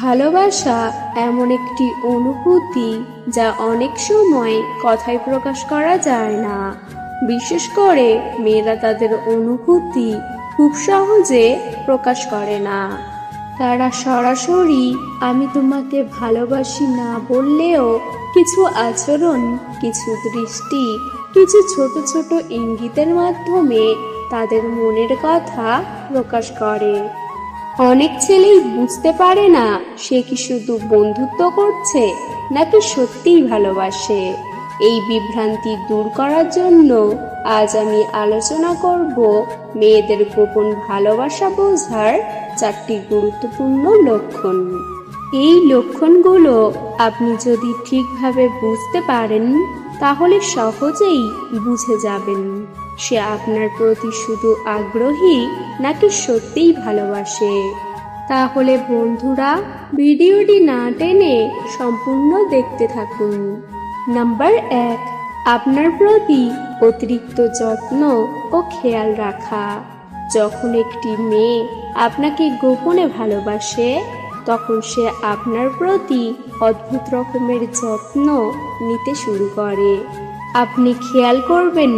ভালোবাসা এমন একটি অনুভূতি যা অনেক সময় কথায় প্রকাশ করা যায় না। বিশেষ করে মেয়েরা তাদের অনুভূতি খুব সহজে প্রকাশ করে না। তারা সরাসরি আমি তোমাকে ভালোবাসি না বললেও কিছু আচরণ, কিছু দৃষ্টি, কিছু ছোট ছোট ইঙ্গিতের মাধ্যমে তাদের মনের কথা প্রকাশ করে। অনেক ছেলেই বুঝতে পারে না সে কি শুধু বন্ধুত্ব করছে নাকি সত্যিই ভালোবাসে। এই বিভ্রান্তি দূর করার জন্য আজ আমি আলোচনা করব মেয়েদের গোপন ভালোবাসা বোঝার 4টি গুরুত্বপূর্ণ লক্ষণ। এই লক্ষণগুলো আপনি যদি ঠিকভাবে বুঝতে পারেন তাহলে সহজেই বুঝে যাবেন সে আপনার প্রতি শুধু আগ্রহী নাকি সত্যিই ভালোবাসে। তাহলে বন্ধুরা, ভিডিওটি না টেনে সম্পূর্ণ দেখতে থাকুন। নাম্বার 1, আপনার প্রতি অতিরিক্ত যত্ন ও খেয়াল রাখা। যখন একটি মেয়ে আপনাকে গোপনে ভালোবাসে তখন সে আপনার প্রতি অদ্ভুত রকমের যত্ন নিতে শুরু করে। আপনি খেয়াল করবেন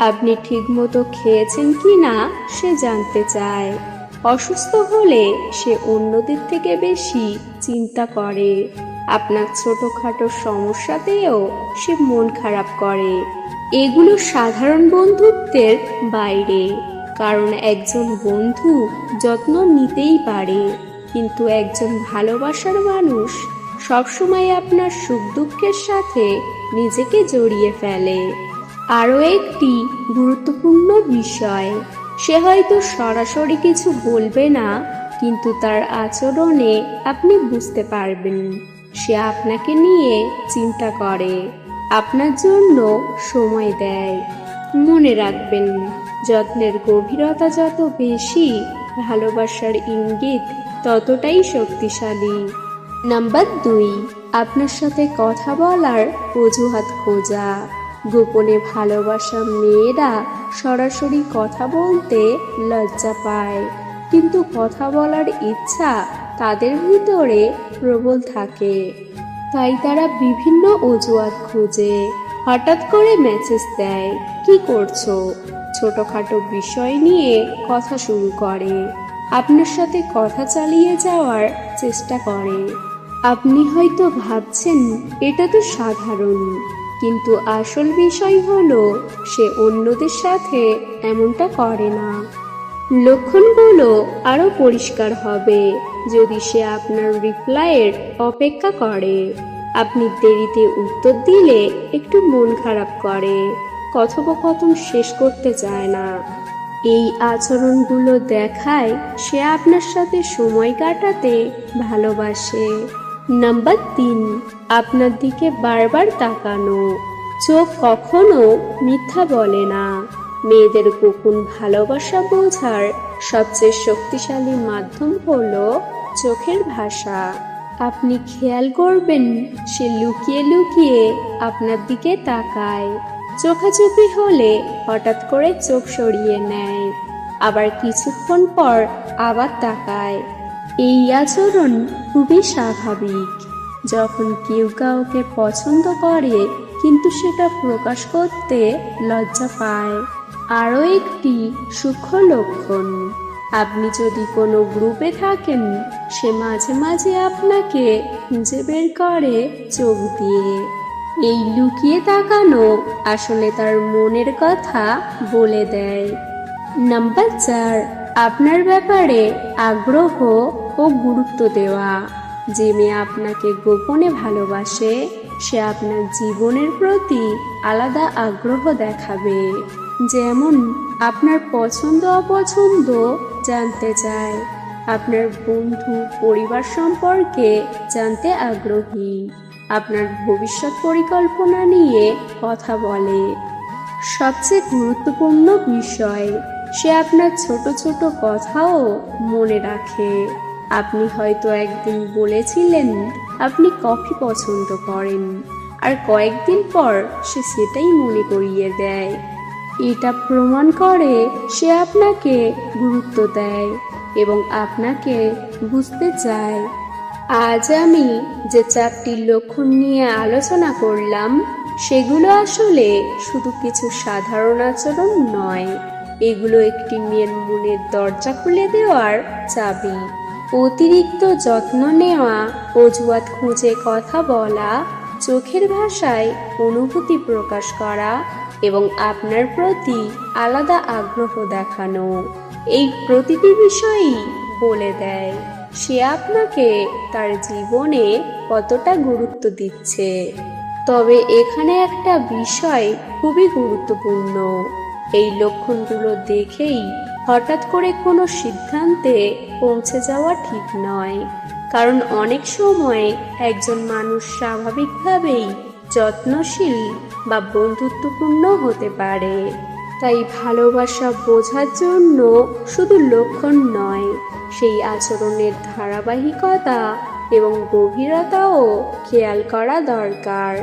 আপনি ঠিকমতো খেয়েছেন কিনা সে জানতে চায়। অসুস্থ হলে সে অন্যদের থেকে বেশি চিন্তা করে। আপনার ছোটখাটো সমস্যাতেও সে মন খারাপ করে। এগুলো সাধারণ বন্ধুত্বের বাইরে, কারণ একজন বন্ধু যত্ন নিতেই পারে, কিন্তু একজন ভালোবাসার মানুষ সবসময় আপনার সুখ দুঃখের সাথে নিজেকে জড়িয়ে ফেলে। আরও একটি গুরুত্বপূর্ণ বিষয়, সে হয়তো সরাসরি কিছু বলবে না, কিন্তু তার আচরণে আপনি বুঝতে পারবেন সে আপনাকে নিয়ে চিন্তা করে, আপনার জন্য সময় দেয়। মনে রাখবেন, যত্নের গভীরতা যত বেশি, ভালোবাসার ইঙ্গিত ততটাই শক্তিশালী। নাম্বার 2, আপনার সাথে কথা বলার অজুহাত খোঁজা। গোপনে ভালোবাসা মেয়েরা সরাসরি কথা বলতে লজ্জা পায়, কিন্তু কথা বলার ইচ্ছা তাদের ভিতরে প্রবল থাকে। তাই তারা বিভিন্ন অজুহাত খোঁজে। হঠাৎ করে মেসেজ দেয়, কি করছো, ছোটখাটো বিষয় নিয়ে কথা শুরু করে, আপনার সাথে কথা চালিয়ে যাওয়ার চেষ্টা করে। আপনি হয়তো ভাবছেন এটা তো সাধারণ, কিন্তু আসল বিষয় হলো সে অন্যদের সাথে এমনটা করে না। লক্ষণগুলো আরো পরিষ্কার হবে যদি সে আপনার রিপ্লাইয়ের অপেক্ষা করে, আপনি দেরিতে উত্তর দিলে একটু মন খারাপ করে, কথোপকথন শেষ করতে চায় না। এই আচরণগুলো দেখায় সে আপনার সাথে সময় কাটাতে ভালোবাসে। নাম্বার 3, আপনার দিকে বারবার তাকানো। চোখ কখনো মিথ্যা বলে না। মেয়েদের গোপন ভালোবাসা বোঝার সবচেয়ে শক্তিশালী মাধ্যম হলো চোখের ভাষা। আপনি খেয়াল করবেন সে লুকিয়ে লুকিয়ে আপনার দিকে তাকায়, চোখাচোখি হলে হঠাৎ করে চোখ সরিয়ে নেয়, আবার কিছুক্ষণ পর আবার তাকায়। এই আচরণ খুবই স্বাভাবিক। যখন কেউ কাউকে পছন্দ করে কিন্তু সেটা প্রকাশ করতে লজ্জা পায়। আরও একটি সূক্ষ্ম লক্ষণ, আপনি যদি কোনো গ্রুপে থাকেন সে মাঝে মাঝে আপনাকে খুঁজে বের করে চোখ দিয়ে। এই লুকিয়ে তাকানো আসলে তার মনের কথা বলে দেয়। নাম্বার 4, আপনার ব্যাপারে আগ্রহ ও গুরুত্ব দেওয়া। যে মেয়ে আপনাকে গোপনে ভালোবাসে সে আপনার জীবনের প্রতি আলাদা আগ্রহ দেখাবে। যেমন আপনার পছন্দ অপছন্দ জানতে চায়, আপনার বন্ধু পরিবার সম্পর্কে জানতে আগ্রহী, আপনার ভবিষ্যৎ পরিকল্পনা নিয়ে কথা বলে। সবচেয়ে গুরুত্বপূর্ণ বিষয়, সে আপনার ছোট ছোট কথাও মনে রাখে। আপনি হয়তো একদিন বলেছিলেন আপনি কফি পছন্দ করেন, আর কয়েকদিন পর সে সেটাই মনে করিয়ে দেয়। এটা প্রমাণ করে সে আপনাকে গুরুত্ব দেয় এবং আপনাকে বুঝতে চায়। আজ আমি যে 4টি লক্ষণ নিয়ে আলোচনা করলাম সেগুলো আসলে শুধু কিছু সাধারণ আচরণ নয়, এগুলো একটি মেয়ের মনের দরজা খুলে দেওয়ার চাবি। অতিরিক্ত যত্ন নেওয়া, অজুহাত খুঁজে কথা বলা, চোখের ভাষায় অনুভূতি প্রকাশ করা এবং আপনার প্রতি আলাদা আগ্রহ দেখানো, এই প্রতিটি বিষয়ই বলে দেয় সে আপনাকে তার জীবনে কতটা গুরুত্ব দিচ্ছে। তবে এখানে একটা বিষয় খুবই গুরুত্বপূর্ণ, এই লক্ষণগুলো দেখেই হঠাৎ করে কোনো সিদ্ধান্তে পৌঁছে যাওয়া ঠিক নয়, কারণ অনেক সময় একজন মানুষ স্বাভাবিকভাবেই যত্নশীল বা বন্ধুত্বপূর্ণ হতে পারে। তাই ভালোবাসা বোঝার জন্য শুধু লক্ষণ নয়, সেই আচরণের ধারাবাহিকতা এবং গভীরতাও খেয়াল করা দরকার।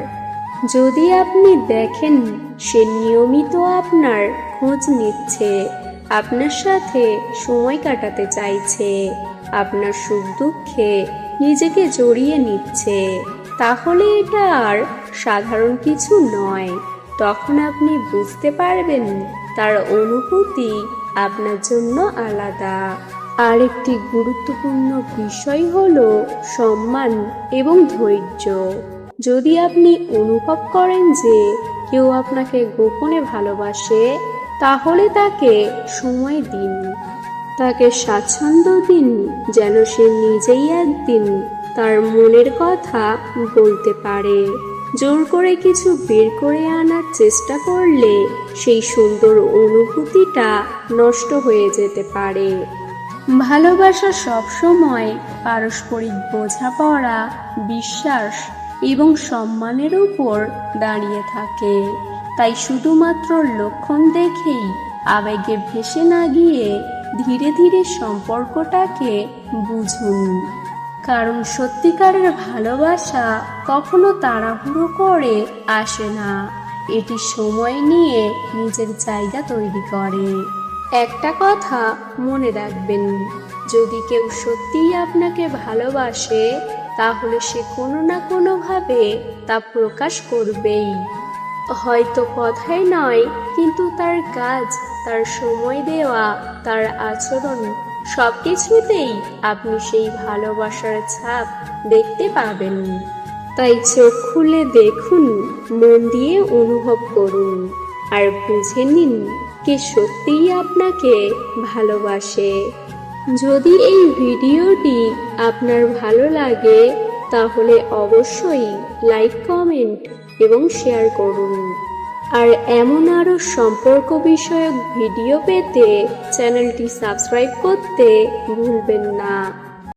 যদি আপনি দেখেন সে নিয়মিত আপনার খোঁজ নিচ্ছে, আপনার সাথে সময় কাটাতে চাইছে, আপনার সুখ দুঃখে নিজেকে জড়িয়ে নিচ্ছে, তাহলে এটা আর সাধারণ কিছু নয়। তখন আপনি বুঝতে পারবেন তার অনুভূতি আপনার জন্য আলাদা। আরেকটি গুরুত্বপূর্ণ বিষয় হলো সম্মান এবং ধৈর্য। যদি আপনি অনুভব করেন যে কেউ আপনাকে গোপনে ভালোবাসে, তাহলে তাকে সময় দিন, তাকে স্বাচ্ছন্দ্য দিন, যেন সে নিজেই একদিন তার মনের কথা বলতে পারে। জোর করে কিছু বের করে আনার চেষ্টা করলে সেই সুন্দর অনুভূতিটা নষ্ট হয়ে যেতে পারে। ভালোবাসা সবসময় পারস্পরিক বোঝাপড়া, বিশ্বাস এবং সম্মানের উপর দাঁড়িয়ে থাকে। তাই শুধুমাত্র লক্ষণ দেখেই আবেগে ভেসে না গিয়ে ধীরে ধীরে সম্পর্কটাকে বুঝুন, কারণ সত্যিকারের ভালোবাসা কখনো তাড়াহুড়ো করে আসে না, এটি সময় নিয়ে নিজের জায়গা তৈরি করে। একটা কথা মনে রাখবেন, যদি কেউ সত্যিই আপনাকে ভালোবাসে, তাহলে সে কোনো না কোনোভাবে তা প্রকাশ করবেই। হয়তো কথায় নয়, কিন্তু তার কাজ, তার সময় দেওয়া, তার আচরণ, সব কিছুতেই আপনি সেই ভালোবাসার ছাপ দেখতে পাবেন। তাই চোখ খুলে দেখুন, মন দিয়ে অনুভব করুন, আর বুঝে নিন কে সত্যিই আপনাকে ভালোবাসে। যদি এই ভিডিওটি আপনার ভালো লাগে, তাহলে অবশ্যই লাইক, কমেন্ট এবং শেয়ার করুন। আর এমন আরও সম্পর্ক বিষয়ক ভিডিও পেতে চ্যানেলটি সাবস্ক্রাইব করতে ভুলবেন না।